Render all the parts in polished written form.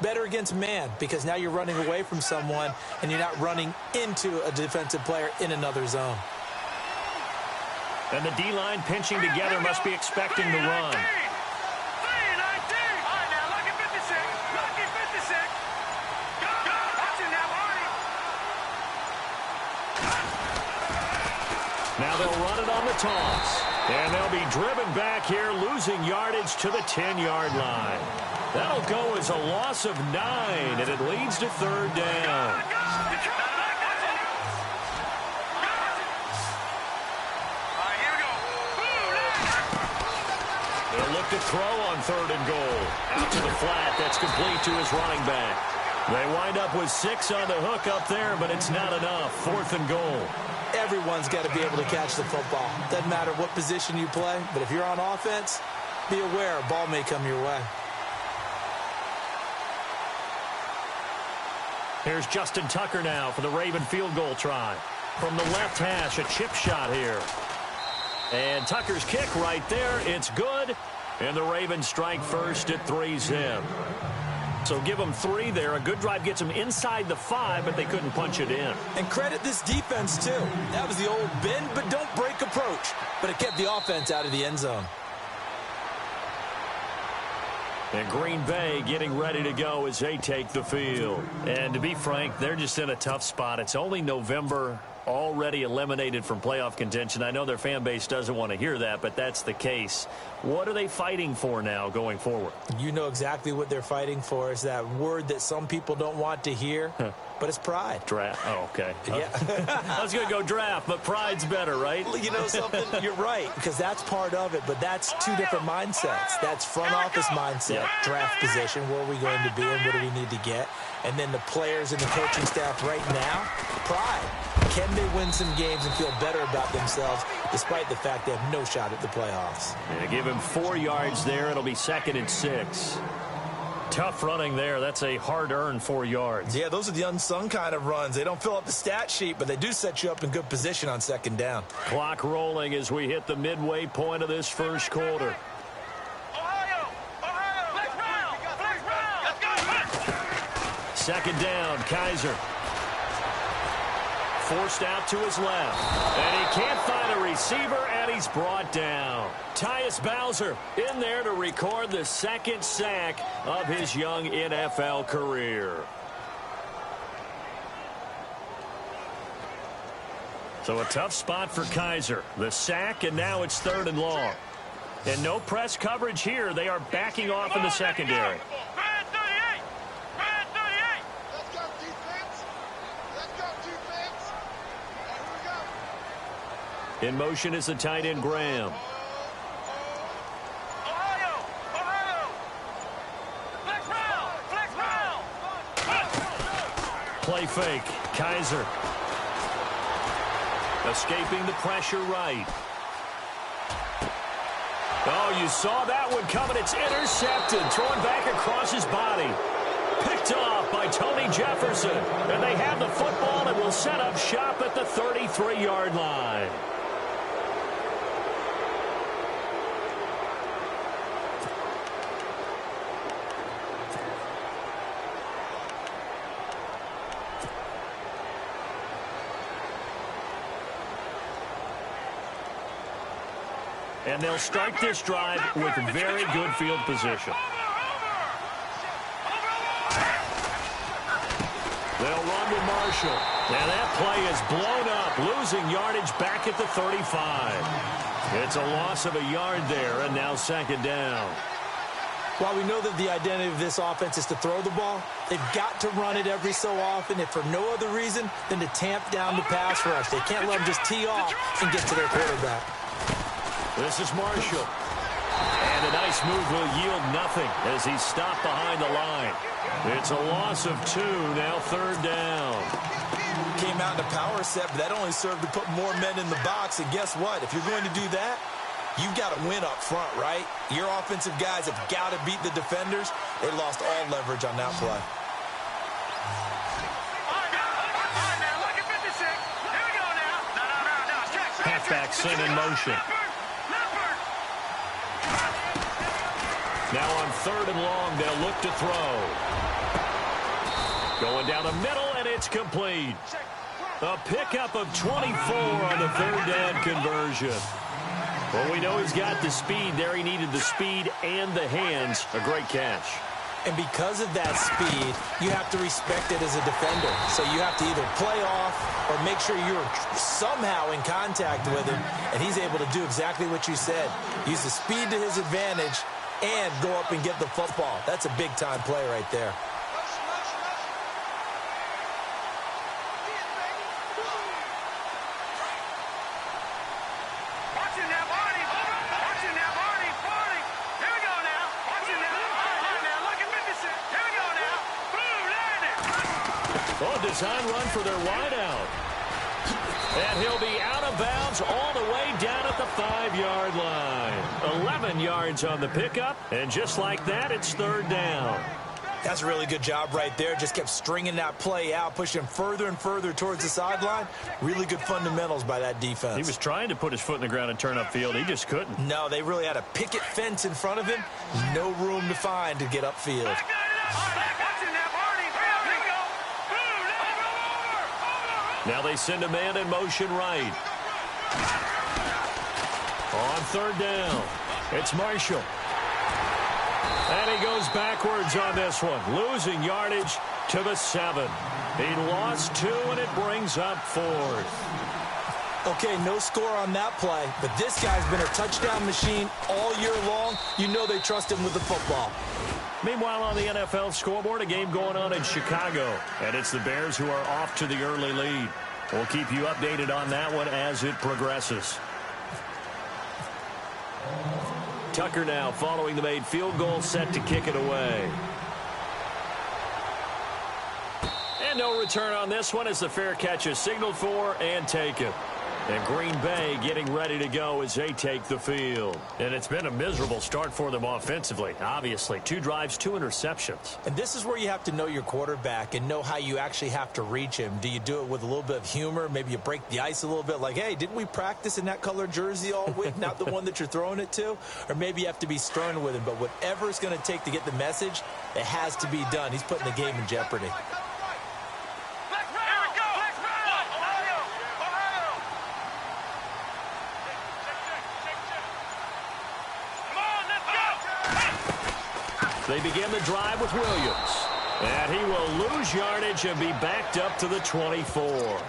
Better against man, because now you're running away from someone and you're not running into a defensive player in another zone. And the D-line pinching together must be expecting the run. Now they'll run it on the toss. And they'll be driven back here, losing yardage to the 10-yard line. That'll go as a loss of 9, and it leads to third down. They'll look to throw on third and goal. Out to the flat. That's complete to his running back. They wind up with 6 on the hook up there, but it's not enough. Fourth and goal. Everyone's got to be able to catch the football. Doesn't matter what position you play, but if you're on offense, be aware a ball may come your way. Here's Justin Tucker now for the Raven field goal try. From the left hash, a chip shot here. And Tucker's kick right there. It's good. And the Ravens strike first at 3-zip. So give them 3 there. A good drive gets them inside the 5, but they couldn't punch it in. And credit this defense, too. That was the old bend but don't break approach. But it kept the offense out of the end zone. And Green Bay getting ready to go as they take the field. And to be frank, they're just in a tough spot. It's only November, already eliminated from playoff contention. I know their fan base doesn't want to hear that, but that's the case. What are they fighting for now going forward? You know exactly what they're fighting for. Is that word that some people don't want to hear, but it's pride. Draft. Oh, okay. Yeah. I was going to go draft, but pride's better, right? You know something? You're right, because that's part of it, but that's 2 different mindsets. That's front office mindset, draft position, where are we going to be and what do we need to get? And then the players and the coaching staff right now, pride. Can they win some games and feel better about themselves despite the fact they have no shot at the playoffs? Yeah, give him 4 yards there. It'll be 2nd and 6. Tough running there. That's a hard-earned 4 yards. Yeah, those are the unsung kind of runs. They don't fill up the stat sheet, but they do set you up in good position on 2nd down. Clock rolling as we hit the midway point of this first quarter. Second down, Kaiser. Forced out to his left. And he can't find a receiver, and he's brought down. Tyus Bowser in there to record the 2nd sack of his young NFL career. So a tough spot for Kaiser. The sack, and now it's 3rd and long. And no press coverage here. They are backing off in the secondary. In motion is the tight end, Graham. Play fake. Kaiser. Escaping the pressure right. Oh, you saw that one coming. It's intercepted. Thrown back across his body. Picked off by Tony Jefferson. And they have the football and will set up shop at the 33-yard line. And they'll start this drive with very good field position. They'll run with Marshall. And that play is blown up, losing yardage back at the 35. It's a loss of a yard there, and now 2nd down. While we know that the identity of this offense is to throw the ball, they've got to run it every so often, if for no other reason than to tamp down the pass rush. They can't let them just tee off and get to their quarterback. This is Marshall. And a nice move will yield nothing as he's stopped behind the line. It's a loss of 2, now 3rd down. Came out in a power set, but that only served to put more men in the box. And guess what? If you're going to do that, you've got to win up front, right? Your offensive guys have got to beat the defenders. They lost all leverage on that play. Halfback sent in motion. Now on 3rd and long, they'll look to throw. Going down the middle, and it's complete. A pickup of 24 on the 3rd down conversion. Well, we know he's got the speed there. He needed the speed and the hands. A great catch. And because of that speed, you have to respect it as a defender. So you have to either play off or make sure you're somehow in contact with him, and he's able to do exactly what you said. Use the speed to his advantage and go up and get the football. That's a big-time play right there. Design run for their wideout. And he'll be out of bounds all the way down at the 5-yard line. 11 yards on the pickup, and just like that, it's 3rd down. That's a really good job right there. Just kept stringing that play out, pushing him further and further towards the sideline. Really good fundamentals by that defense. He was trying to put his foot in the ground and turn upfield. He just couldn't. No, they really had a picket fence in front of him. No room to find to get upfield. Now they send a man in motion right. On 3rd down, it's Marshall. And he goes backwards on this one, losing yardage to the 7. He lost 2, and it brings up 4th. Okay, no score on that play, but this guy's been a touchdown machine all year long. You know they trust him with the football. Meanwhile, on the NFL scoreboard, a game going on in Chicago, and it's the Bears who are off to the early lead. We'll keep you updated on that one as it progresses. Tucker now following the made field goal, set to kick it away. And no return on this one as the fair catch is signaled for and taken. And Green Bay getting ready to go as they take the field. And it's been a miserable start for them offensively, obviously. 2 drives, 2 interceptions. And this is where you have to know your quarterback and know how you actually have to reach him. Do you do it with a little bit of humor? Maybe you break the ice a little bit like, hey, didn't we practice in that color jersey all week? Not the one that you're throwing it to? Or maybe you have to be stern with him. But whatever it's going to take to get the message, it has to be done. He's putting the game in jeopardy. They begin the drive with Williams. And he will lose yardage and be backed up to the 24.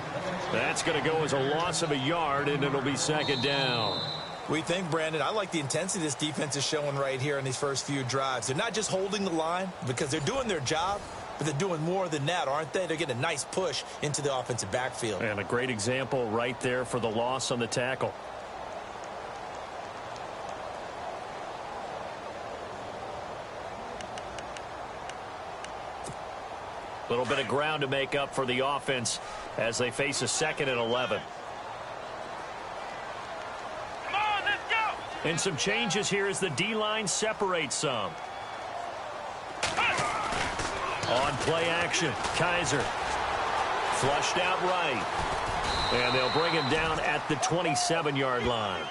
That's going to go as a loss of a yard, and it'll be 2nd down. What do you think, Brandon? I like the intensity this defense is showing right here in these first few drives. They're not just holding the line because they're doing their job, but they're doing more than that, aren't they? They're getting a nice push into the offensive backfield. And a great example right there for the loss on the tackle. A little bit of ground to make up for the offense as they face a 2nd and 11. Come on, let's go! And some changes here as the D-line separates some. On play action, Kaiser. Flushed out right. And they'll bring him down at the 27-yard line.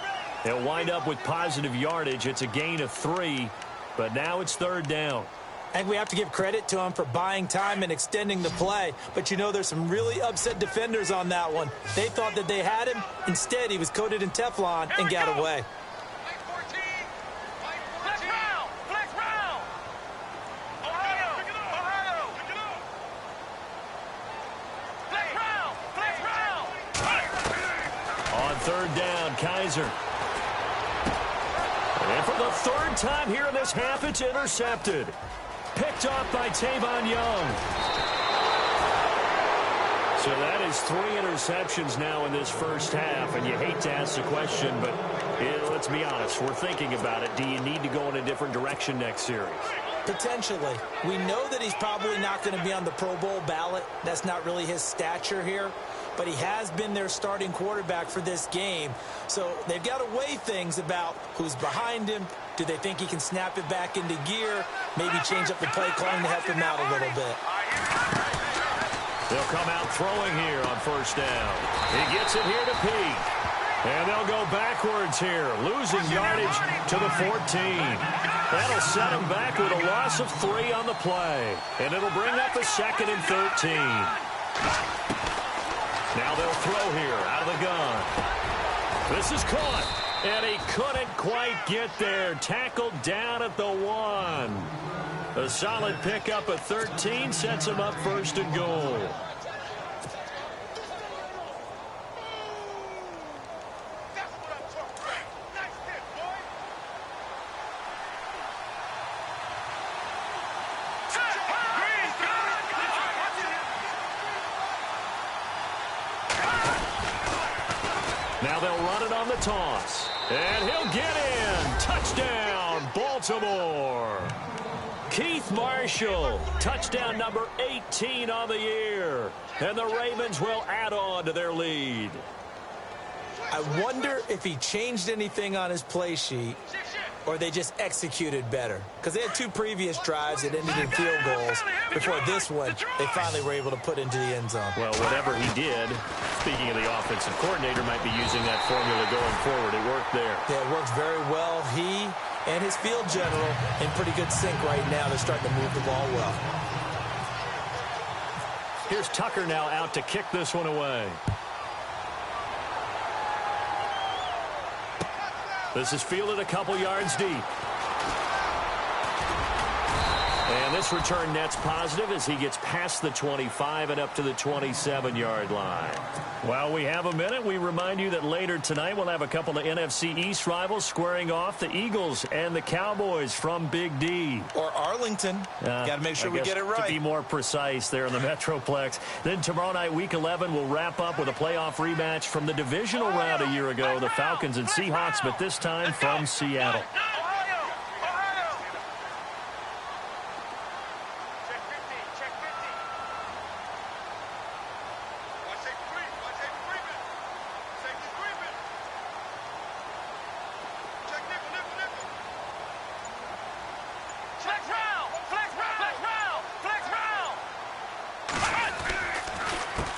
They'll wind up with positive yardage. It's a gain of 3, but now it's 3rd down. I think we have to give credit to him for buying time and extending the play. But, you know, there's some really upset defenders on that one. They thought that they had him. Instead, he was coated in Teflon and got away. Flex round! Flex round! Ohio! Ohio! Flex round! Flex round! On 3rd down, Kaiser. And for the 3rd time here in this half, it's intercepted. Picked off by Tavon Young. So that is 3 interceptions now in this first half, and you hate to ask the question, but let's be honest, we're thinking about it. Do you need to go in a different direction next series? Potentially. We know that he's probably not going to be on the Pro Bowl ballot. That's not really his stature here. But he has been their starting quarterback for this game. So they've got to weigh things about who's behind him. Do they think he can snap it back into gear? Maybe change up the play calling to help him out a little bit. They'll come out throwing here on 1st down. He gets it here to Peake. And they'll go backwards here, losing yardage to the 14. That'll set them back with a loss of 3 on the play. And it'll bring up a 2nd and 13. Now they'll throw here out of the gun. This is caught. And he couldn't quite get there. Tackled down at the 1. A solid pickup of 13 sets him up 1st and goal. Now they'll run it on the toss. And he'll get in. Touchdown, Baltimore. Keith Marshall, touchdown number 18 on the year. And the Ravens will add on to their lead. I wonder if he changed anything on his play sheet or they just executed better. Because they had 2 previous drives that ended in field goals. Before this one, they finally were able to put into the end zone. Well, whatever he did, speaking of the offensive coordinator, might be using that formula going forward. It worked there. Yeah, it works very well. He and his field general in pretty good sync right now. They're starting to move the ball well. Here's Tucker now out to kick this one away. This is fielded a couple yards deep. And this return net's positive as he gets past the 25 and up to the 27-yard line. While we have a minute, we remind you that later tonight we'll have a couple of NFC East rivals squaring off, the Eagles and the Cowboys from Big D. Or Arlington. Got to make sure we get it right. To be more precise there in the Metroplex. Then tomorrow night, Week 11, we'll wrap up with a playoff rematch from the divisional round a year ago, the Falcons and Seahawks, but this time from Seattle.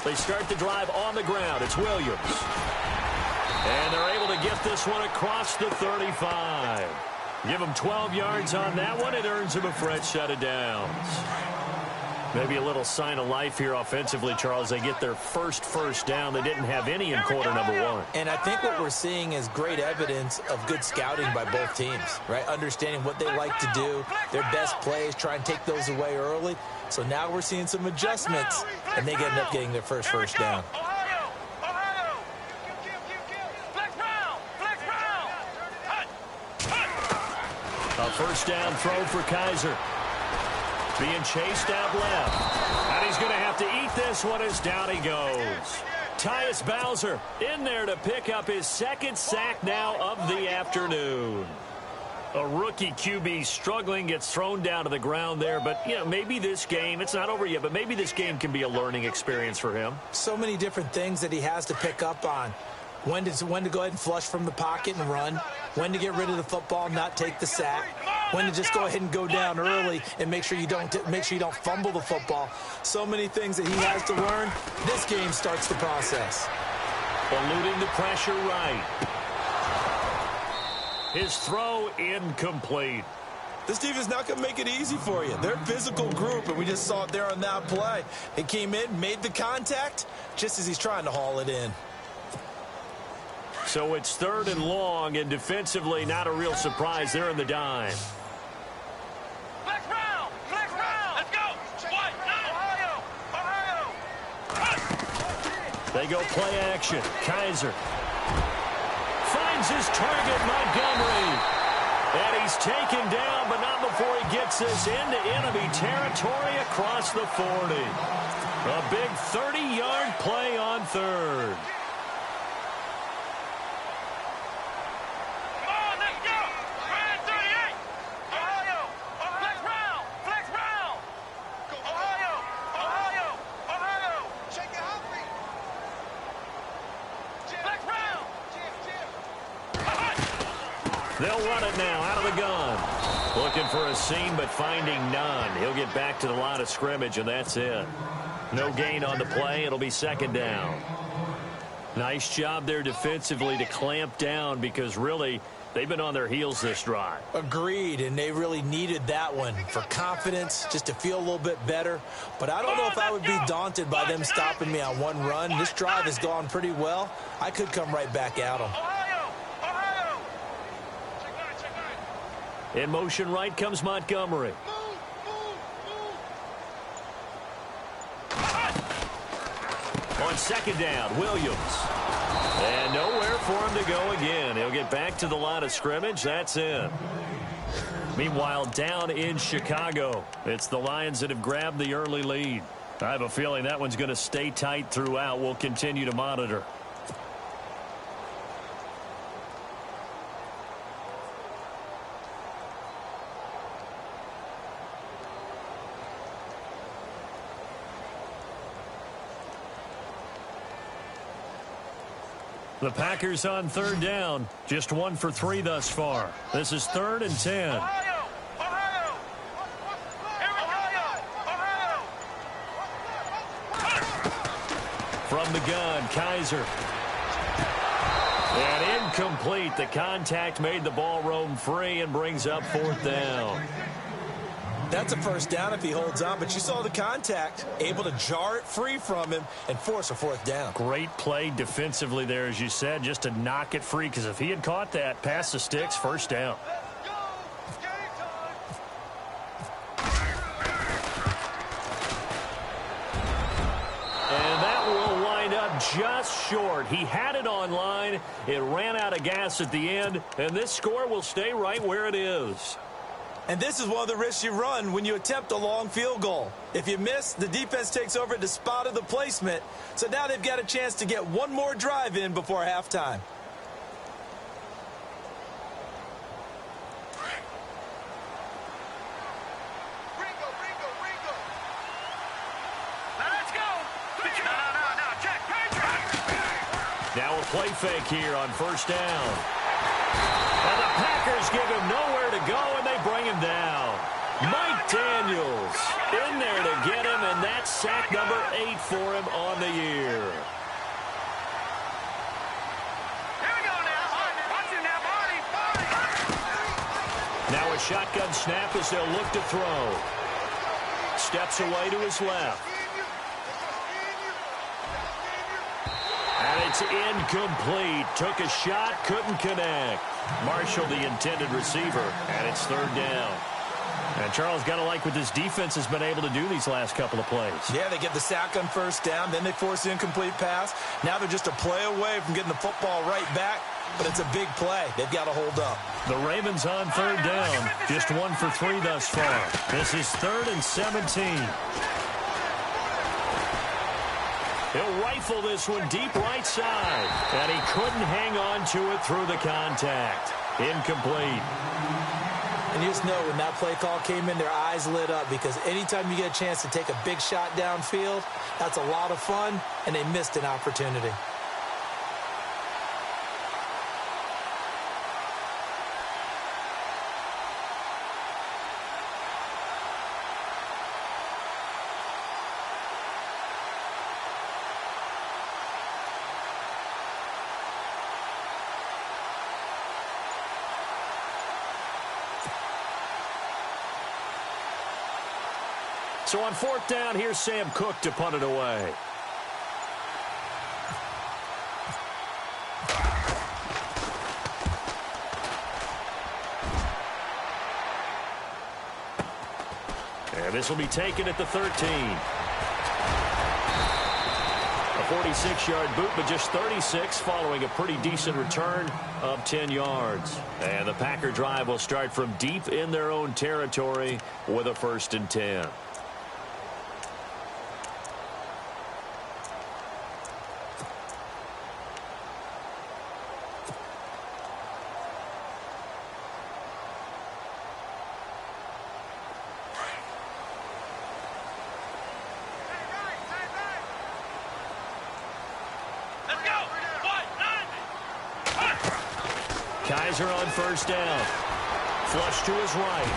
They start the drive on the ground. It's Williams. And they're able to get this one across the 35. Give them 12 yards on that one. It earns them a fresh set of downs. Maybe a little sign of life here offensively, Charles. They get their first down. They didn't have any in quarter number 1. And I think what we're seeing is great evidence of good scouting by both teams, right? Understanding what they like to do, their best plays, try and take those away early. So now we're seeing some adjustments, and they end up getting their first down. A first down throw for Kaiser. Being chased out left. And he's going to have to eat this one as down he goes. Tyus Bowser in there to pick up his 2nd sack now of the afternoon. A rookie QB struggling, gets thrown down to the ground there. But, you know, maybe this game, it's not over yet, but maybe this game can be a learning experience for him. So many different things that he has to pick up on. When to go ahead and flush from the pocket and run. When to get rid of the football, not take the sack. When to just go ahead and go down early and make sure you don't fumble the football. So many things that he has to learn. This game starts the process. Eluding the pressure right. His throw incomplete. This team is not going to make it easy for you. They're a physical group, and we just saw it there on that play. It came in, made the contact, just as he's trying to haul it in. So it's 3rd and long, and defensively not a real surprise. They're in the dime. Flex round! Let's go! What? Ohio! They go play action. Kaiser finds his target, Montgomery. And he's taken down, but not before he gets this into enemy territory across the 40. A big 30-yard play on 3rd. They'll run it now out of the gun. Looking for a seam, but finding none. He'll get back to the line of scrimmage, and that's it. No gain on the play. It'll be 2nd down. Nice job there defensively to clamp down because really they've been on their heels this drive. Agreed, and they really needed that one for confidence, just to feel a little bit better. But I don't know if I would be daunted by them stopping me on one run. This drive has gone pretty well. I could come right back at them. In motion right comes Montgomery. On second down, Williams. And nowhere for him to go again. He'll get back to the line of scrimmage. That's in. Meanwhile, down in Chicago, it's the Lions that have grabbed the early lead. I have a feeling that one's going to stay tight throughout. We'll continue to monitor. The Packers on third down. Just 1 for 3 thus far. This is 3rd and 10. From the gun, Kaiser. And incomplete. The contact made the ball roam free and brings up 4th down. That's a first down if he holds on, but you saw the contact, able to jar it free from him and force a 4th down. Great play defensively there, as you said, just to knock it free, because if he had caught that, past the sticks, first down. And that will wind up just short. He had it on line. It ran out of gas at the end, and this score will stay right where it is. And this is one of the risks you run when you attempt a long field goal. If you miss, the defense takes over at the spot of the placement. So now they've got a chance to get one more drive in before halftime. Let's go. No, check. Now a play fake here on first down. And the Packers give him nowhere to go, and they bring him down. Mike Daniels in there to get him, and that's sack number 8 for him on the year. Here we go now. Watch him now, Barney. Now a shotgun snap as they'll look to throw. Steps away to his left. And it's incomplete. Took a shot, couldn't connect. Marshall, the intended receiver, and it's 3rd down. And Charles, got to like what this defense has been able to do these last couple of plays. Yeah, they get the sack on first down, then they force the incomplete pass. Now they're just a play away from getting the football right back, but it's a big play. They've got to hold up. The Ravens on 3rd down. Just 1 for 3 thus far. This is 3rd and 17. He'll rifle this one deep right side. And he couldn't hang on to it through the contact. Incomplete. And you just know when that play call came in, their eyes lit up, because anytime you get a chance to take a big shot downfield, that's a lot of fun, and they missed an opportunity. So on 4th down, here's Sam Cook to punt it away. And this will be taken at the 13. A 46-yard boot, but just 36 following a pretty decent return of 10 yards. And the Packer drive will start from deep in their own territory with a 1st and 10. Kaiser on 1st down. Flush to his right.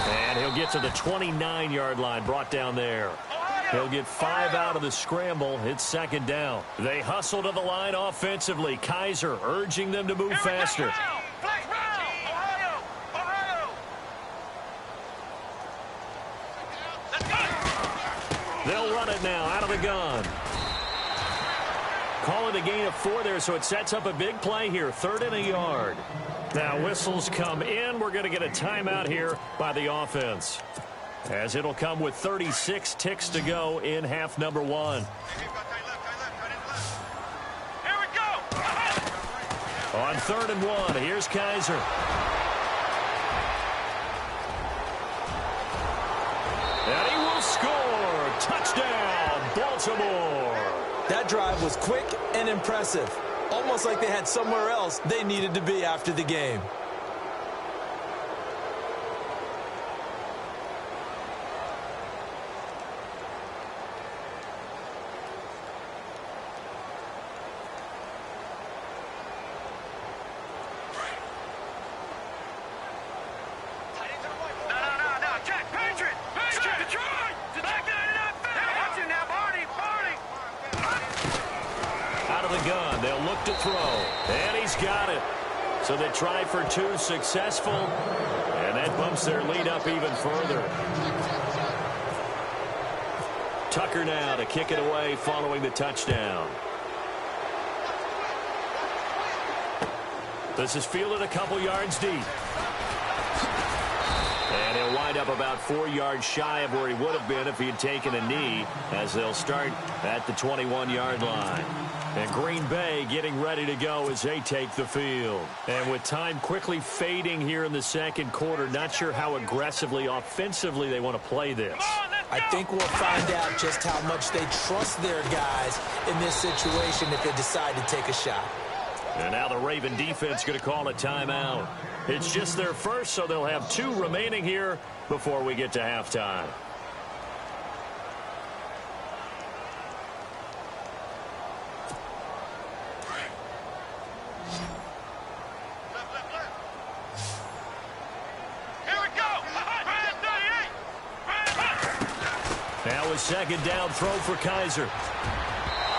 And he'll get to the 29-yard line, brought down there. Ohio! He'll get 5 out of the scramble. It's second down. They hustle to the line offensively. Kaiser urging them to move faster. They'll run it now out of the gun. Call it a gain of 4 there, so it sets up a big play here. 3rd and a yard. Now whistles come in. We're going to get a timeout here by the offense, as it'll come with 36 ticks to go in half number 1. Here we go. On 3rd and 1, here's Kaiser. And he will score. Touchdown, Baltimore. That drive was quick and impressive. Almost like they had somewhere else they needed to be after the game. So they try for 2 successful, and that bumps their lead up even further. Tucker now to kick it away following the touchdown. This is fielded a couple yards deep. And he'll wind up about 4 yards shy of where he would have been if he had taken a knee, as they'll start at the 21-yard line. And Green Bay getting ready to go as they take the field. And with time quickly fading here in the second quarter, not sure how aggressively, offensively they want to play this. I think we'll find out just how much they trust their guys in this situation if they decide to take a shot. And now the Raven defense going to call a timeout. It's just their first, so they'll have 2 remaining here before we get to halftime. Now a second down throw for Kaiser.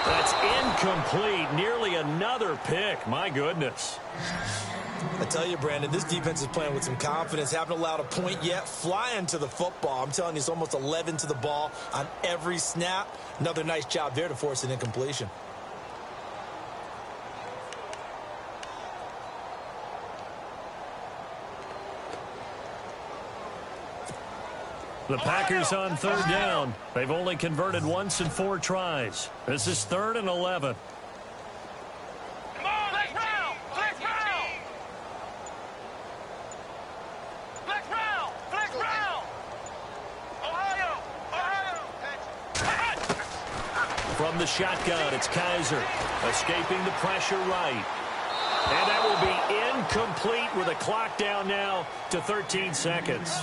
That's incomplete. Nearly another pick. My goodness. I tell you, Brandon, this defense is playing with some confidence. Haven't allowed a point yet. Flying to the football. I'm telling you, it's almost 11 to the ball on every snap. Another nice job there to force an incompletion. The Packers on 3rd down. They've only converted once in 4 tries. This is 3rd and 11. Come on, let's round! Let's round! Let's round! Let's round! Ohio! From the shotgun, it's Kaiser. Escaping the pressure right. And that will be incomplete with a clock down now to 13 seconds.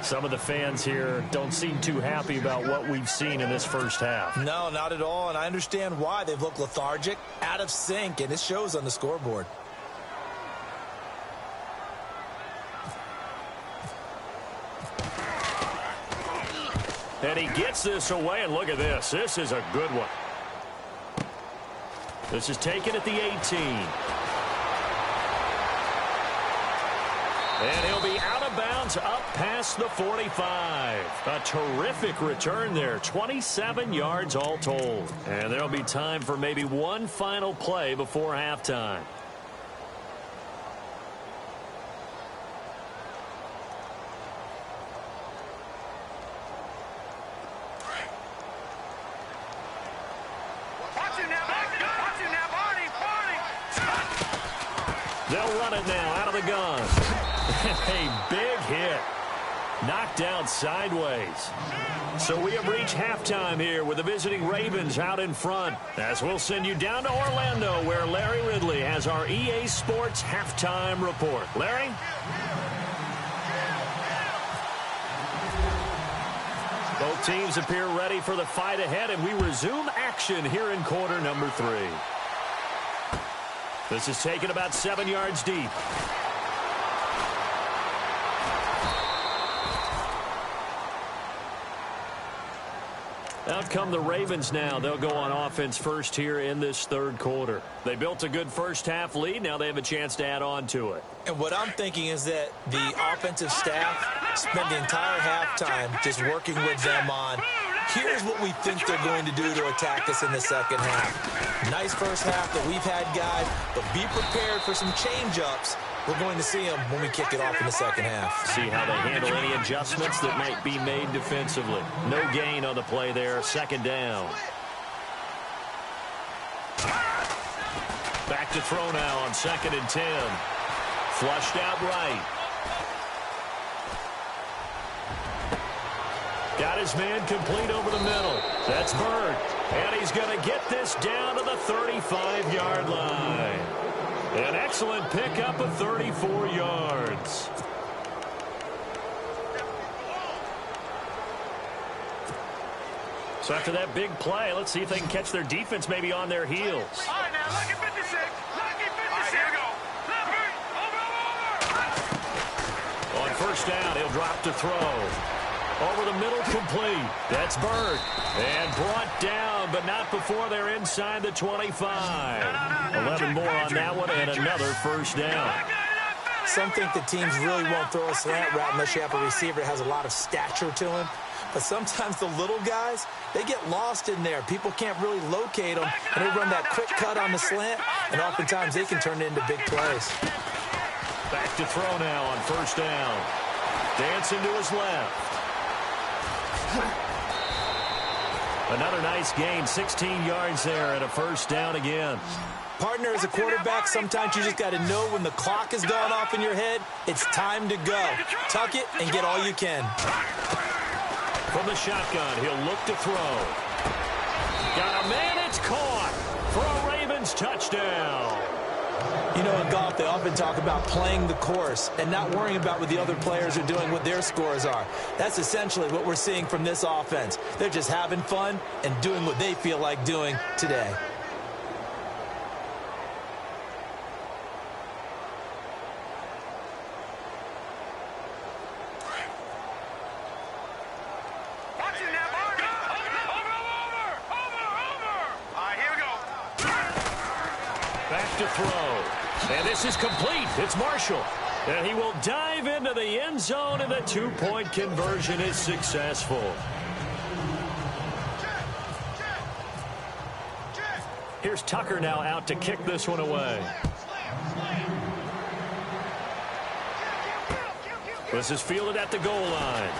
Some of the fans here don't seem too happy about what we've seen in this first half. No, not at all, and I understand why. They've looked lethargic, out of sync, and it shows on the scoreboard. And he gets this away, and look at this. This is a good one. This is taken at the 18. And he'll be out of bounds up past the 45. A terrific return there. 27 yards all told. And there'll be time for maybe one final play before halftime. They'll run it now out of the gun. A big hit. Knocked out sideways. So we have reached halftime here with the visiting Ravens out in front, as we'll send you down to Orlando, where Larry Ridley has our EA Sports halftime report. Larry? Both teams appear ready for the fight ahead, and we resume action here in quarter number 3. This is taken about 7 yards deep. Out come the Ravens now. They'll go on offense first here in this third quarter. They built a good first-half lead. Now they have a chance to add on to it. And what I'm thinking is that the offensive staff spent the entire halftime just working with them on, here's what we think they're going to do to attack us in the second half. Nice first half that we've had, guys, but be prepared for some change-ups. We're going to see them when we kick it off in the second half. See how they handle any adjustments that might be made defensively. No gain on the play there. Second down. Back to throw now on 2nd and 10. Flushed out right. Got his man complete over the middle. That's Bird. And he's going to get this down to the 35-yard line. An excellent pickup of 34 yards. So after that big play, let's see if they can catch their defense maybe on their heels. All right, now, lucky 56. Lucky 56. All right, here we go. Over. On first down, he'll drop to throw. Over the middle, complete. That's Bird. And brought down, but not before they're inside the 25. 11 more on that one, and another first down. Some think the teams really won't throw a slant route unless you have a receiver that has a lot of stature to him. But sometimes the little guys, they get lost in there. People can't really locate them, and they run that quick cut on the slant, and oftentimes they can turn it into big plays. Back to throw now on first down. Dancing to his left. Another nice gain, 16 yards there, and a first down again. Partner, as a quarterback, sometimes you just got to know when the clock has gone off in your head, it's time to go. Tuck it and get all you can. From the shotgun, he'll look to throw. Got a man, it's caught for a Ravens touchdown. You know, in golf, they often talk about playing the course and not worrying about what the other players are doing, what their scores are. That's essentially what we're seeing from this offense. They're just having fun and doing what they feel like doing today. To throw. And this is complete. It's Marshall. And he will dive into the end zone, and the two-point conversion is successful. Here's Tucker now out to kick this one away. This is fielded at the goal line.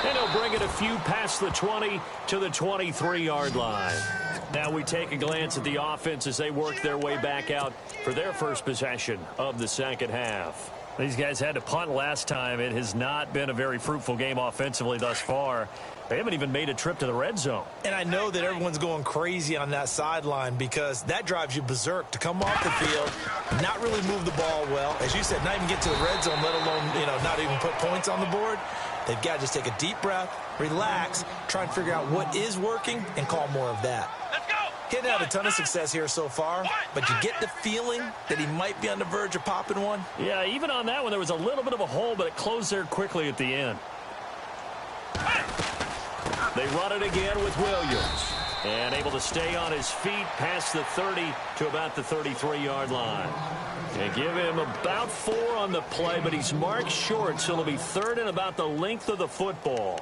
And he'll bring it a few past the 20 to the 23-yard line. Now we take a glance at the offense as they work their way back out for their first possession of the second half. These guys had to punt last time. It has not been a very fruitful game offensively thus far. They haven't even made a trip to the red zone. And I know that everyone's going crazy on that sideline because that drives you berserk to come off the field, not really move the ball well. As you said, not even get to the red zone, let alone, not even put points on the board. They've got to just take a deep breath, relax, try and figure out what is working, and call more of that. Let's go. He hasn't had a ton of success here so far, but you get the feeling that he might be on the verge of popping one. Yeah, even on that one, there was a little bit of a hole, but it closed there quickly at the end. They run it again with Williams. And able to stay on his feet past the 30 to about the 33-yard line. They give him about 4 on the play, but he's marked short, so it'll be third and about the length of the football.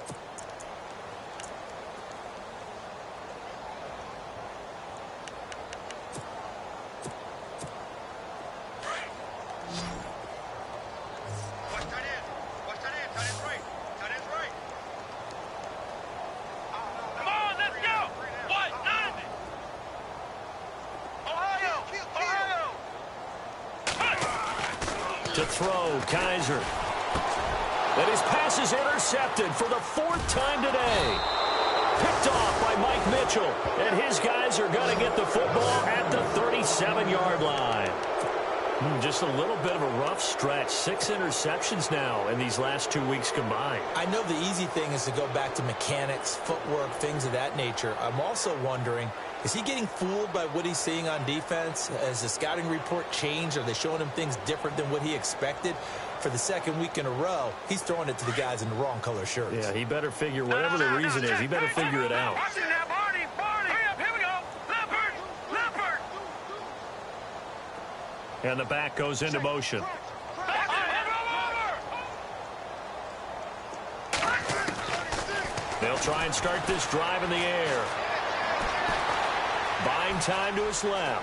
To throw, Kaiser. And his pass is intercepted for the 4th time today. Picked off by Mike Mitchell. And his guys are going to get the football at the 37-yard line. Just a little bit of a rough stretch. 6 interceptions now in these last 2 weeks combined. I know the easy thing is to go back to mechanics, footwork, things of that nature. I'm also wondering, Is he getting fooled by what he's seeing on defense? Has the scouting report changed? Are they showing him things different than what he expected? For the second week in a row, he's throwing it to the guys in the wrong color shirts. Yeah, he better figure, whatever the reason is, he better figure it out. And the back goes into motion. They'll try and start this drive in the air. Buying time to his left.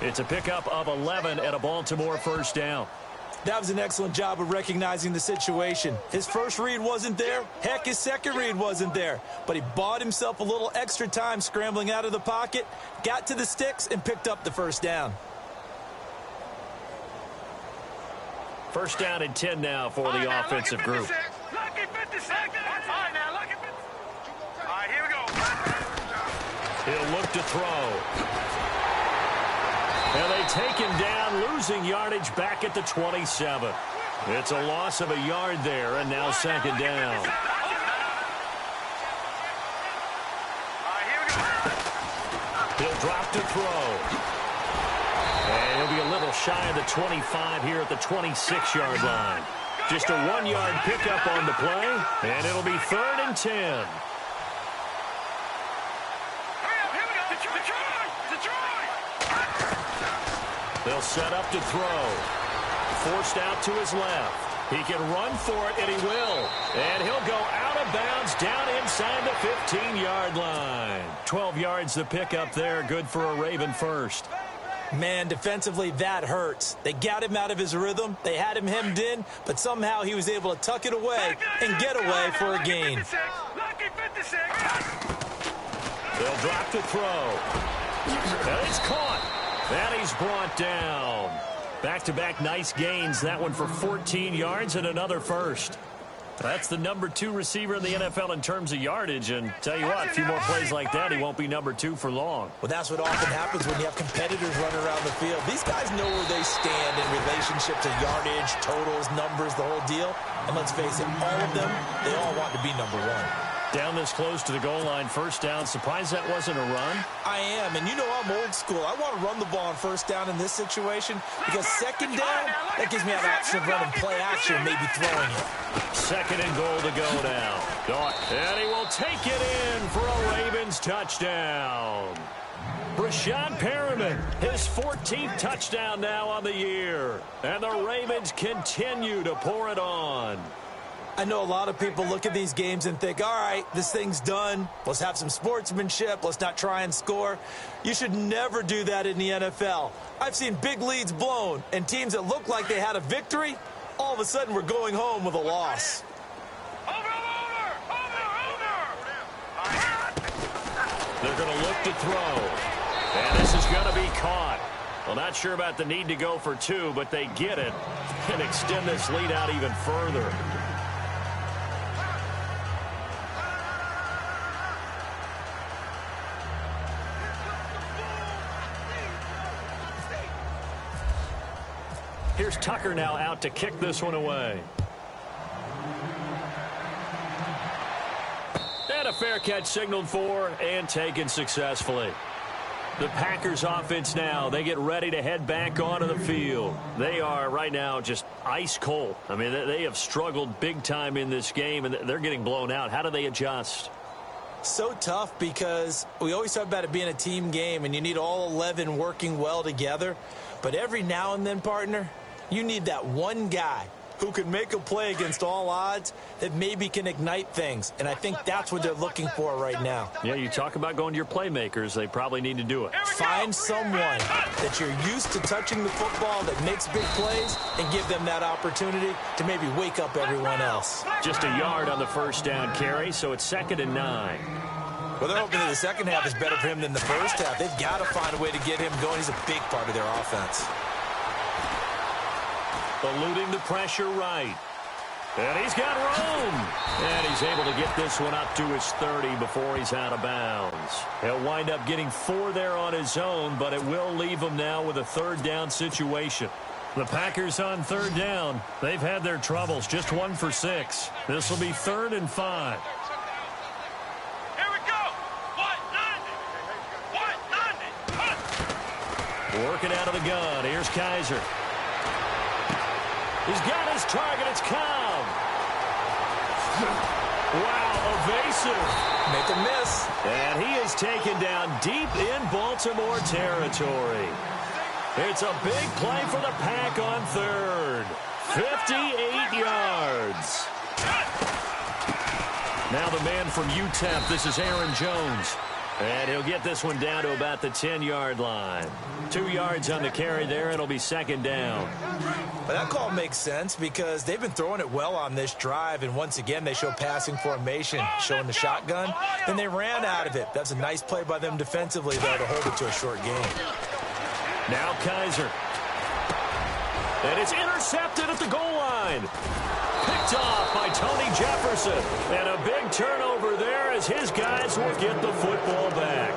It's a pickup of 11 and a Baltimore first down. That was an excellent job of recognizing the situation. His first read wasn't there. Heck, his second read wasn't there. But he bought himself a little extra time scrambling out of the pocket, got to the sticks, and picked up the first down. First down and 10 now for the offensive group. Lucky 50 seconds. All right, here we go. He'll look to throw. And they take him down, losing yardage back at the 27. It's a loss of a yard there, and now second down. He'll drop to throw. And he'll be a little shy of the 25 here at the 26-yard line. Just a 1-yard pickup on the play, and it'll be 3rd and 10. They'll set up to throw. Forced out to his left. He can run for it, and he will. And he'll go out of bounds down inside the 15-yard line. 12 yards the pickup there. Good for a Raven first. Man, defensively, that hurts. They got him out of his rhythm. They had him hemmed in, but somehow he was able to tuck it away and get away for a gain. They'll drop to throw. And it's caught. And he's brought down. Back-to-back nice gains. That one for 14 yards and another first. That's the number 2 receiver in the NFL in terms of yardage. And tell you what, a few more plays like that, he won't be number 2 for long. Well, that's what often happens when you have competitors running around the field. These guys know where they stand in relationship to yardage, totals, numbers, the whole deal. And let's face it, all of them, they all want to be number 1. Down this close to the goal line, first down. Surprised that wasn't a run? I am, and you know I'm old school. I want to run the ball on first down in this situation because second down, that gives me an option of running play action, maybe throwing it. 2nd and goal to go now. And he will take it in for a Ravens touchdown. Brashad Perriman, his 14th touchdown now on the year. And the Ravens continue to pour it on. I know a lot of people look at these games and think, all right, this thing's done. Let's have some sportsmanship. Let's not try and score. You should never do that in the NFL. I've seen big leads blown, and teams that look like they had a victory, all of a sudden we're going home with a loss. They're going to look to throw. And this is going to be caught. Well, not sure about the need to go for 2, but they get it and extend this lead out even further. Here's Tucker now out to kick this one away. And a fair catch signaled for and taken successfully. The Packers offense now, they get ready to head back onto the field. They are right now just ice cold. I mean, they have struggled big time in this game, and they're getting blown out. How do they adjust? So tough because we always talk about it being a team game, and you need all 11 working well together. But every now and then, partner, you need that one guy who can make a play against all odds that maybe can ignite things. And I think that's what they're looking for right now. Yeah, you talk about going to your playmakers. They probably need to do it. Find someone that you're used to touching the football that makes big plays and give them that opportunity to maybe wake up everyone else. Just a yard on the first down carry, so it's 2nd and 9. Well, they're hoping that the second half is better for him than the first half. They've got to find a way to get him going. He's a big part of their offense. Eluding the pressure right. And he's got room. And he's able to get this one up to his 30 before he's out of bounds. He'll wind up getting 4 there on his own, but it will leave him now with a 3rd down situation. The Packers on 3rd down. They've had their troubles. Just 1 for 6. This will be 3rd and 5. Here we go. Working out of the gun. Here's Kaiser. He's got his target. It's Cobb. Wow, evasive. Make a miss. And he is taken down deep in Baltimore territory. It's a big play for the Pack on third. 58 yards. Now the man from UTEP, this is Aaron Jones. And he'll get this one down to about the 10-yard line. 2 yards on the carry there. It'll be second down. But that call makes sense because they've been throwing it well on this drive. And once again, they show passing formation, showing the shotgun. Then they ran out of it. That's a nice play by them defensively, though, to hold it to a short game. Now Kaiser. And it's intercepted at the goal line. Picked off by Tony Jefferson. And a big turnover there as his guys will get the football back.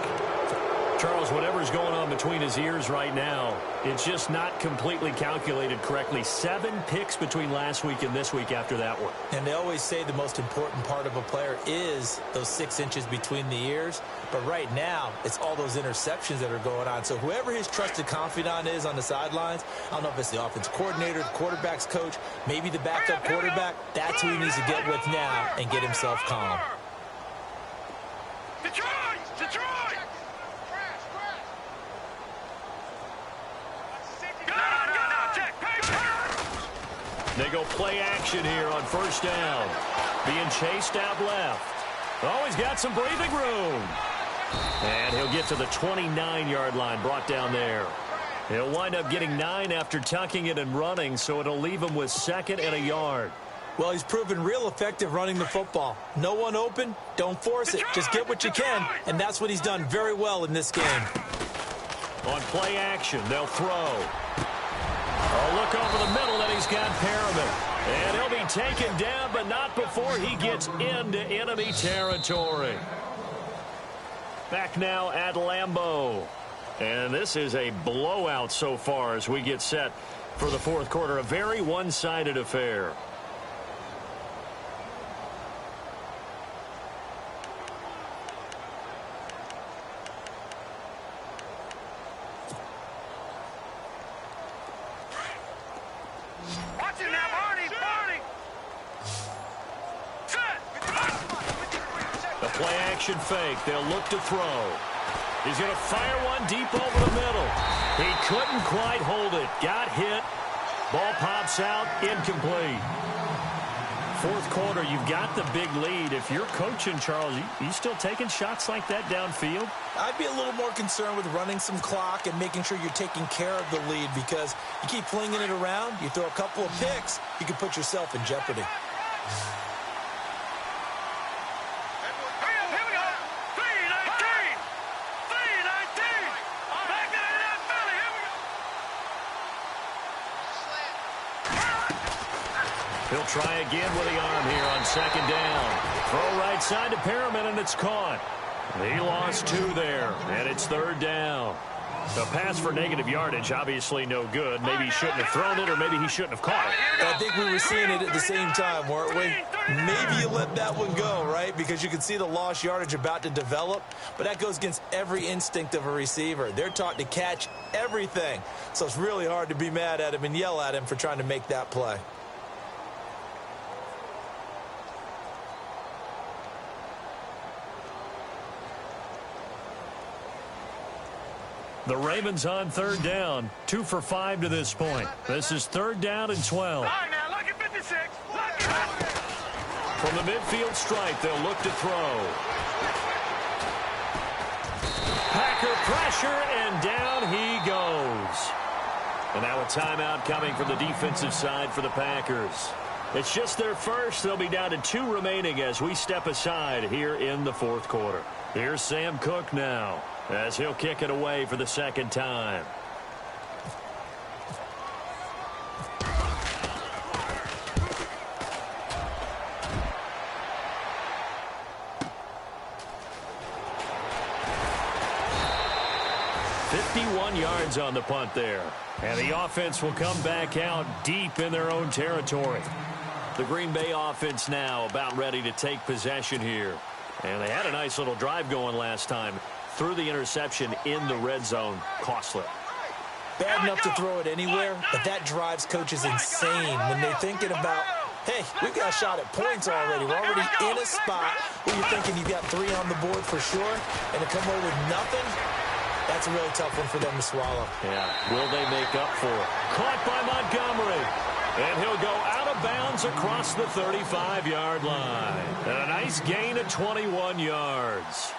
Charles, whatever's going on between his ears right now, it's just not completely calculated correctly. 7 picks between last week and this week after that one. And they always say the most important part of a player is those 6 inches between the ears. But right now, it's all those interceptions that are going on. So whoever his trusted confidant is on the sidelines, I don't know if it's the offense coordinator, the quarterback's coach, maybe the backup quarterback, that's who he needs to get with now and get himself calm. Detroit! They go play action here on first down. Being chased out left. Oh, he's got some breathing room. And he'll get to the 29-yard line, brought down there. He'll wind up getting 9 after tucking it and running, so it'll leave him with 2nd and a yard. Well, he's proven real effective running the football. No one open, don't force it. Just get what you can, and that's what he's done very well in this game. On play action, they'll throw. A look over the middle, and he's got Perriman. And he'll be taken down, but not before he gets into enemy territory. Back now at Lambeau. And this is a blowout so far as we get set for the fourth quarter. A very one-sided affair. Watch it now, Barney! Set! The play action fake. They'll look to throw. He's going to fire one deep over the middle. He couldn't quite hold it. Got hit. Ball pops out. Incomplete. Fourth quarter, you've got the big lead. If you're coaching, Charles, you still taking shots like that downfield? I'd be a little more concerned with running some clock and making sure you're taking care of the lead, because you keep flinging it around, you throw a couple of picks, you can put yourself in jeopardy. He'll try again with the arm here on second down. Throw right side to Perriman, and it's caught. He lost 2 there, and it's third down. The pass for negative yardage, obviously no good. Maybe he shouldn't have thrown it, or maybe he shouldn't have caught it. I think we were seeing it at the same time, weren't we? Maybe you let that one go, right? Because you can see the lost yardage about to develop, but that goes against every instinct of a receiver. They're taught to catch everything, so it's really hard to be mad at him and yell at him for trying to make that play. The Ravens on third down. 2 for 5 to this point. This is third down and 12. All right, now, look at 56. Look at From the midfield stripe, they'll look to throw. Packer pressure, and down he goes. And now a timeout coming from the defensive side for the Packers. It's just their first. They'll be down to 2 remaining as we step aside here in the fourth quarter. Here's Sam Cook now, as he'll kick it away for the second time. .51 yards on the punt there. And the offense will come back out deep in their own territory. The Green Bay offense now about ready to take possession here. And they had a nice little drive going last time. Through the interception in the red zone. Costly. bad enough to throw it anywhere, but that drives coaches insane when they're thinking about, hey, we've got a shot at points already. We're already in a spot where you're thinking you've got 3 on the board for sure, and to come away with nothing, that's a really tough one for them to swallow. Yeah, will they make up for it? Caught by Montgomery, and he'll go out of bounds across the 35-yard line. And a nice gain of 21 yards.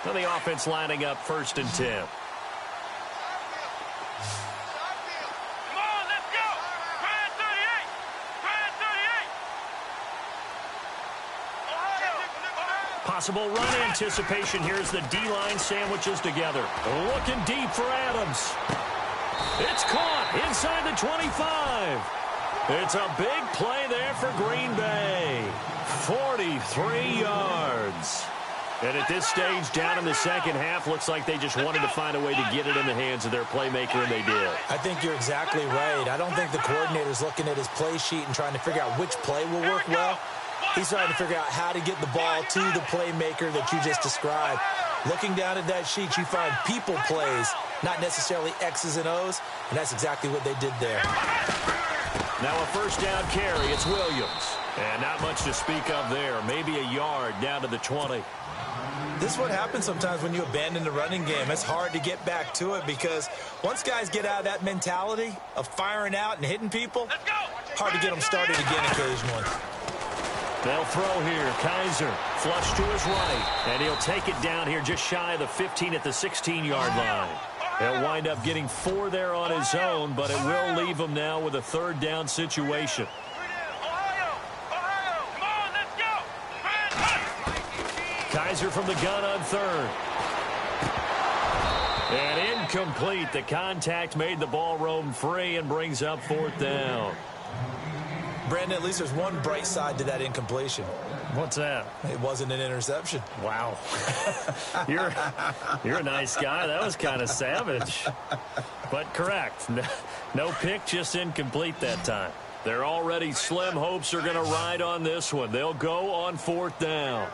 So the offense lining up 1st and 10. Possible run anticipation. Here's the D-line sandwiches together. Looking deep for Adams. It's caught inside the 25. It's a big play there for Green Bay. 43 yards. And at this stage, down in the second half, looks like they just wanted to find a way to get it in the hands of their playmaker, and they did. I think you're exactly right. I don't think the coordinator's looking at his play sheet and trying to figure out which play will work well. He's trying to figure out how to get the ball to the playmaker that you just described. Looking down at that sheet, you find people plays, not necessarily X's and O's, and that's exactly what they did there. Now a first down carry. It's Williams. And not much to speak of there. Maybe a yard down to the 20. This is what happens sometimes when you abandon the running game. It's hard to get back to it because once guys get out of that mentality of firing out and hitting people, hard to get them started again occasionally. They'll throw here. Kaiser flush to his right, and he'll take it down here just shy of the 15 at the 16-yard line. He'll wind up getting 4 there on his own, but it will leave him now with a 3rd down situation. Kaiser from the gun on 3rd. And incomplete. The contact made the ball roam free and brings up 4th down. Brandon, at least there's one bright side to that incompletion. What's that? It wasn't an interception. Wow. You're a nice guy. That was kind of savage. But correct. No pick, just incomplete that time. They're already slim hopes are going to ride on this one. They'll go on 4th down.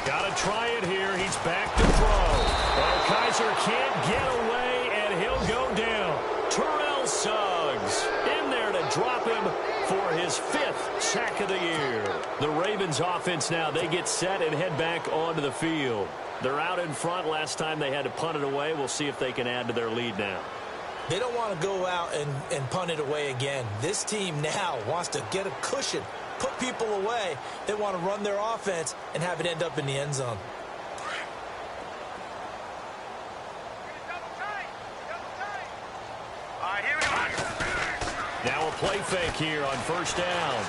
Got to try it here. He's back to throw. Oh, Kaiser can't get away, and he'll go down. Terrell Suggs in there to drop him for his 5th sack of the year. The Ravens offense now, they get set and head back onto the field. They're out in front. Last time they had to punt it away. We'll see if they can add to their lead now. They don't want to go out and punt it away again. This team now wants to get a cushion, put people away. They want to run their offense and have it end up in the end zone. Now a play fake here on 1st down.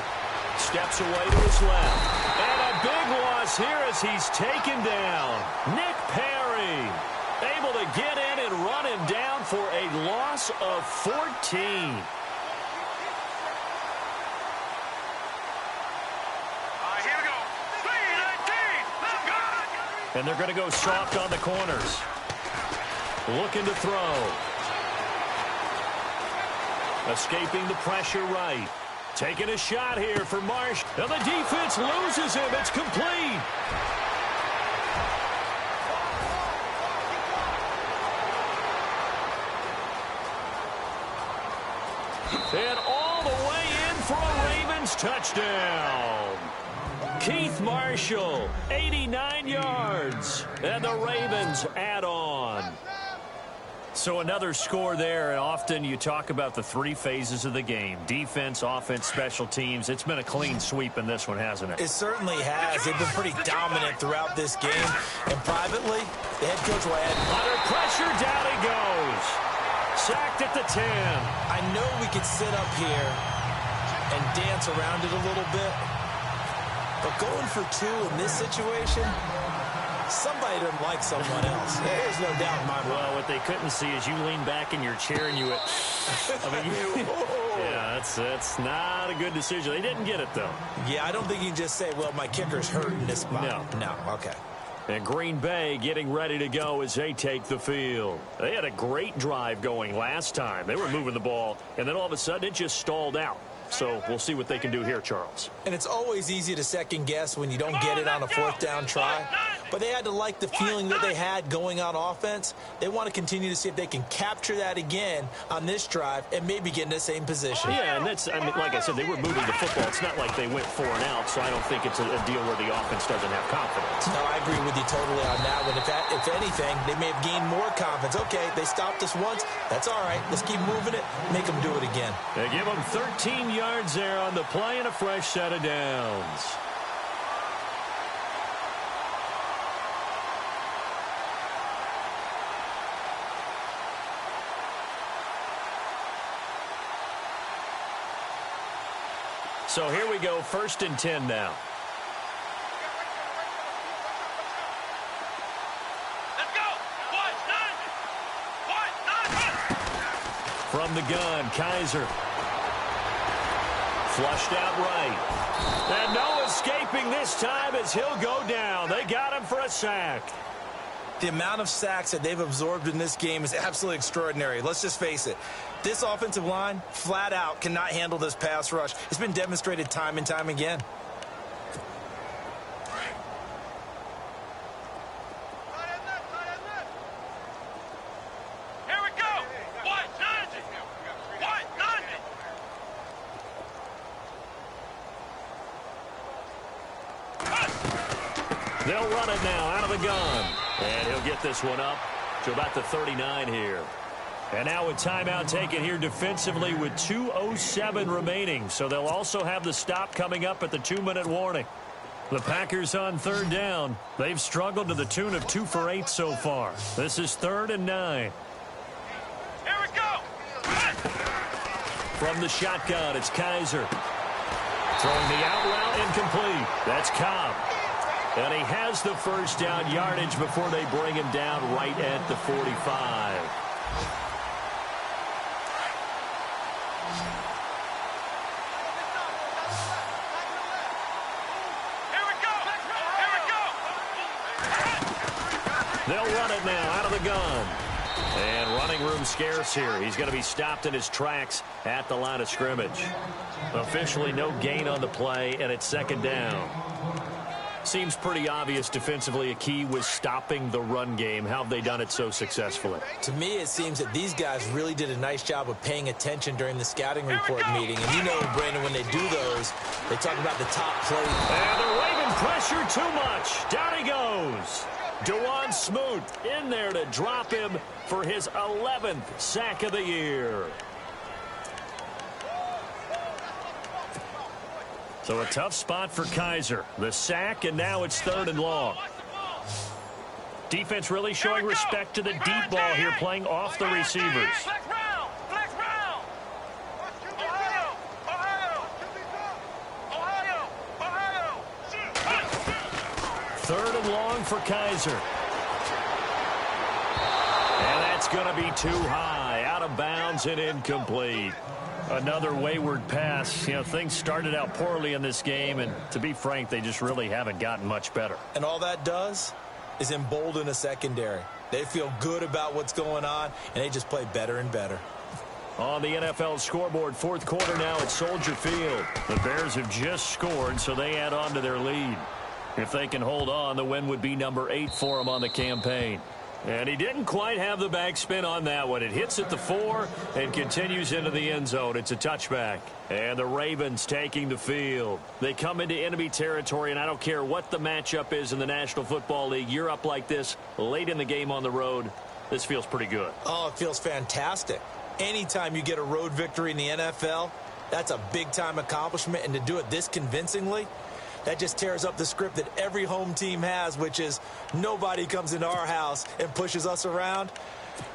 Steps away to his left. And a big loss here as he's taken down. Nick Perry able to get in and run him down for a loss of 14. And they're going to go soft on the corners. Looking to throw. Escaping the pressure right. Taking a shot here for Marsh. And the defense loses him. It's complete. And all the way in for a Ravens touchdown. Keith Marshall, 89 yards. And the Ravens add on. So another score there, and often you talk about the 3 phases of the game. Defense, offense, special teams. It's been a clean sweep in this one, hasn't it? It certainly has. They've been pretty dominant throughout this game. And privately, the head coach will add under pressure, down he goes. Sacked at the 10. I know we could sit up here and dance around it a little bit, but going for 2 in this situation, somebody doesn't like someone else. There's no doubt in my mind. Well, what they couldn't see is you lean back in your chair and you went, yeah, that's not a good decision. They didn't get it, though. Yeah, I don't think you can just say, well, my kicker's hurt in this spot. No, okay. And Green Bay getting ready to go as they take the field. They had a great drive going last time. They were moving the ball, and then all of a sudden it just stalled out. So we'll see what they can do here, Charles. And it's always easy to second guess when you don't get it on a fourth down try. But they had to like the feeling that they had going on offense. They want to continue to see if they can capture that again on this drive and maybe get in the same position. Yeah, and that's, I mean, like I said, they were moving the football. It's not like they went 4 and out, so I don't think it's a deal where the offense doesn't have confidence. No, I agree with you totally on that one. If anything, they may have gained more confidence. Okay, they stopped us once. That's all right. Let's keep moving it. Make them do it again. They give them 13 yards there on the play and a fresh set of downs. So here we go, 1st and 10 now. Let's go. From the gun, Kaiser. Flushed out right. And no escaping this time as he'll go down. They got him for a sack. The amount of sacks that they've absorbed in this game is absolutely extraordinary. Let's just face it. This offensive line, flat out, cannot handle this pass rush. It's been demonstrated time and time again. Here we go. They'll run it now out of the gun. And he'll get this one up to about the 39 here. And now a timeout taken here defensively with 2:07 remaining. So they'll also have the stop coming up at the 2-minute warning. The Packers on 3rd down. They've struggled to the tune of 2 for 8 so far. This is 3rd and 9. Here we go. From the shotgun, it's Kaiser. Throwing the out route incomplete. That's Cobb. And he has the first down yardage before they bring him down right at the 45. They'll run it now out of the gun. And running room scarce here. He's going to be stopped in his tracks at the line of scrimmage. Officially no gain on the play, and it's 2nd down. Seems pretty obvious defensively a key was stopping the run game. How have they done it so successfully? To me, it seems that these guys really did a nice job of paying attention during the scouting report meeting. And you know, Brandon, when they do those, they talk about the top play. And they're waving pressure too much. Down he goes. Dewan Smoot in there to drop him for his 11th sack of the year. So a tough spot for Kaiser. The sack, and now it's 3rd and long. Defense really showing respect to the deep ball here, playing off the receivers. Flex round. Flex round. Ohio. Ohio. Ohio. Ohio. 3rd and long for Kaiser. And that's going to be too high. Out of bounds and incomplete. Another wayward pass. You know, things started out poorly in this game, and to be frank, they just really haven't gotten much better. And all that does is embolden a secondary. They feel good about what's going on, and they just play better and better. On the NFL scoreboard, 4th quarter now at Soldier Field. The Bears have just scored, so they add on to their lead. If they can hold on, the win would be number 8 for them on the campaign. And he didn't quite have the backspin on that one. It hits at the 4 and continues into the end zone. It's a touchback. And the Ravens taking the field. They come into enemy territory, and I don't care what the matchup is in the National Football League. You're up like this late in the game on the road. This feels pretty good. Oh, it feels fantastic. Anytime you get a road victory in the NFL, that's a big-time accomplishment. And to do it this convincingly, that just tears up the script that every home team has, which is nobody comes into our house and pushes us around.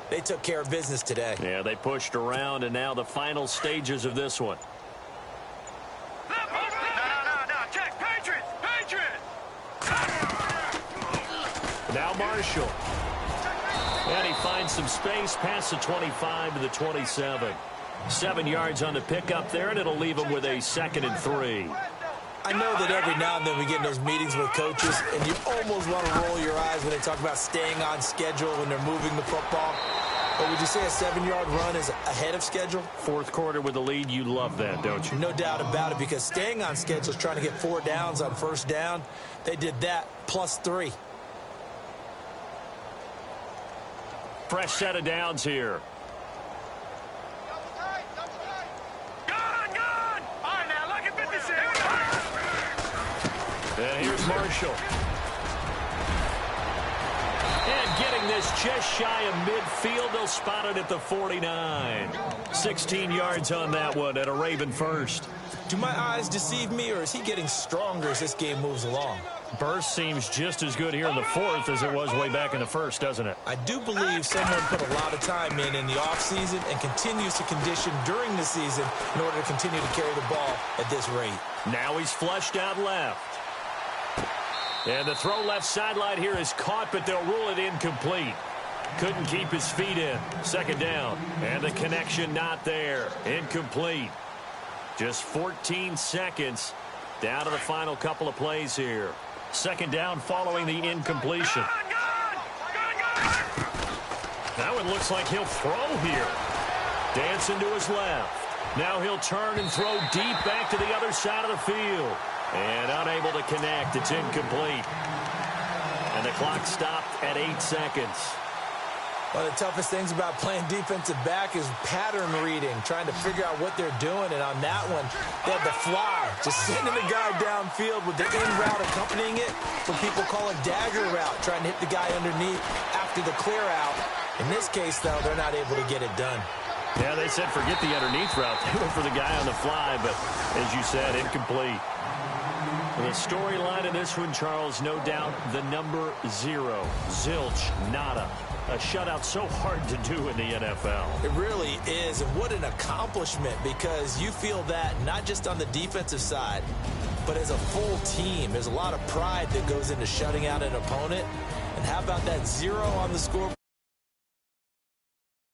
They took care of business today. Yeah, they pushed around, and now the final stages of this one. No. Check. Patriots. Now Marshall. And he finds some space past the 25 to the 27. 7 yards on the pickup there, and it'll leave him with a 2nd and 3. I know that every now and then we get in those meetings with coaches, and you almost want to roll your eyes when they talk about staying on schedule when they're moving the football. But would you say a 7-yard run is ahead of schedule? Fourth quarter with the lead, you love that, don't you? No doubt about it, because staying on schedule is trying to get 4 downs on first down. They did that +3. Fresh set of downs here. Gone! All right, now look at 56. And here's Marshall. And getting this just shy of midfield. They'll spot it at the 49. 16 yards on that one at a Raven first. Do my eyes deceive me, or is he getting stronger as this game moves along? Burst seems just as good here in the fourth as it was way back in the first, doesn't it? I do believe someone put a lot of time in the offseason and continues to condition during the season in order to continue to carry the ball at this rate. Now he's flushed out left. And the throw left sideline here is caught, but they'll rule it incomplete. Couldn't keep his feet in. Second down. And the connection not there. Incomplete. Just 14 seconds down to the final couple of plays here. Second down following the incompletion. That one looks like he'll throw here. Dancing to his left. Now he'll turn and throw deep back to the other side of the field. And unable to connect. It's incomplete. And the clock stopped at 8 seconds. One of the toughest things about playing defensive back is pattern reading, trying to figure out what they're doing. And on that one, they had the fly, just sending the guy downfield with the in route accompanying it. What people call a dagger route, trying to hit the guy underneath after the clear out. In this case, though, they're not able to get it done. Yeah, they said forget the underneath route. They went for the guy on the fly, but as you said, incomplete. The storyline in this one, Charles, no doubt the number 0. Zilch, nada. A shutout so hard to do in the NFL. It really is, and what an accomplishment, because you feel that not just on the defensive side, but as a full team. There's a lot of pride that goes into shutting out an opponent. And how about that 0 on the scoreboard?